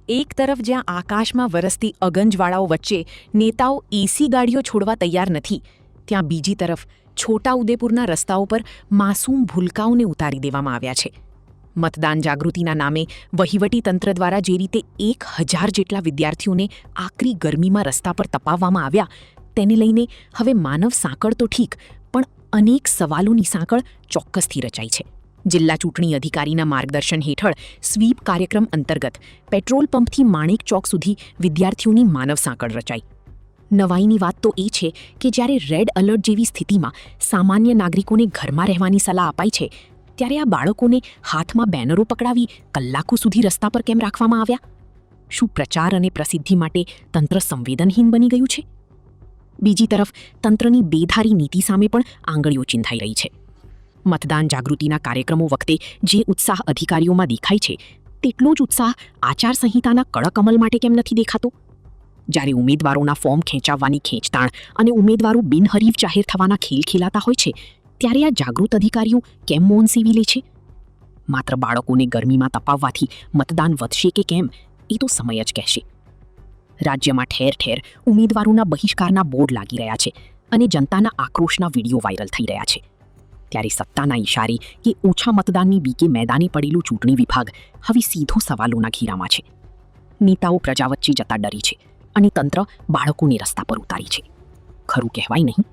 એક તરફ જ્યાં આકાશમાં વરસતી અગંજવાળાઓ વચ્ચે નેતાઓ એસી ગાડીઓ છોડવા તૈયાર નથી, ત્યાં બીજી તરફ છોટાઉદેપુરના રસ્તાઓ પર માસૂમ ભૂલકાઓને ઉતારી દેવામાં આવ્યા છે. મતદાન જાગૃતિના નામે વહીવટીતંત્ર દ્વારા જે રીતે 1000 જેટલા વિદ્યાર્થીઓને આકરી ગરમીમાં રસ્તા પર તપાવવામાં આવ્યા, તેને લઈને હવે માનવ સાંકળ તો ઠીક, પણ અનેક સવાલોની સાંકળ ચોક્કસથી રચાઈ છે. જિલ્લા ચૂંટણી અધિકારીના માર્ગદર્શન હેઠળ સ્વીપ કાર્યક્રમ અંતર્ગત પેટ્રોલ પંપથી માણેક ચોક સુધી વિદ્યાર્થીઓની માનવ સાંકળ રચાઈ. નવાઈની વાત તો એ છે કે જ્યારે રેડ એલર્ટ જેવી સ્થિતિમાં સામાન્ય નાગરિકોને ઘરમાં રહેવાની સલાહ અપાઈ છે, ત્યારે આ બાળકોને હાથમાં બેનરો પકડાવી કલાકો સુધી રસ્તા પર કેમ રાખવામાં આવ્યા? શું પ્રચાર અને પ્રસિદ્ધિ માટે તંત્ર સંવેદનહીન બની ગયું છે? બીજી તરફ તંત્રની બેધારી નીતિ સામે પણ આંગળીઓ ચીંધાઈ રહી છે. મતદાન જાગૃતિના કાર્યક્રમો વખતે જે ઉત્સાહ અધિકારીઓમાં દેખાય છે, તેટલો જ ઉત્સાહ આચારસંહિતાના કડક અમલ માટે કેમ નથી દેખાતો? જ્યારે ઉમેદવારોના ફોર્મ ખેંચાવવાની ખેંચતાણ અને ઉમેદવારો બિનહરીફ જાહેર થવાના ખેલ ખેલાતા હોય છે, ત્યારે આ જાગૃત અધિકારીઓ કેમ મૌન સેવી લે છે? માત્ર બાળકોને ગરમીમાં તપાવવાથી મતદાન વધશે કે કેમ, એ તો સમય જ કહેશે. રાજ્યમાં ઠેર ઠેર ઉમેદવારોના બહિષ્કારના બોર્ડ લાગી રહ્યા છે અને જનતાના આક્રોશના વિડીયો વાયરલ થઈ રહ્યા છે. ત્યારે સત્તાના ઇશારે કે ઓછા મતદાનની બીકે મેદાને પડેલું ચૂંટણી વિભાગ હવે સીધો સવાલોના ઘેરામાં છે. નેતાઓ પ્રજા વચ્ચે જતા ડરી છે અને તંત્ર બાળકોને રસ્તા પર ઉતારી છે. ખરું કહેવાય નહીં,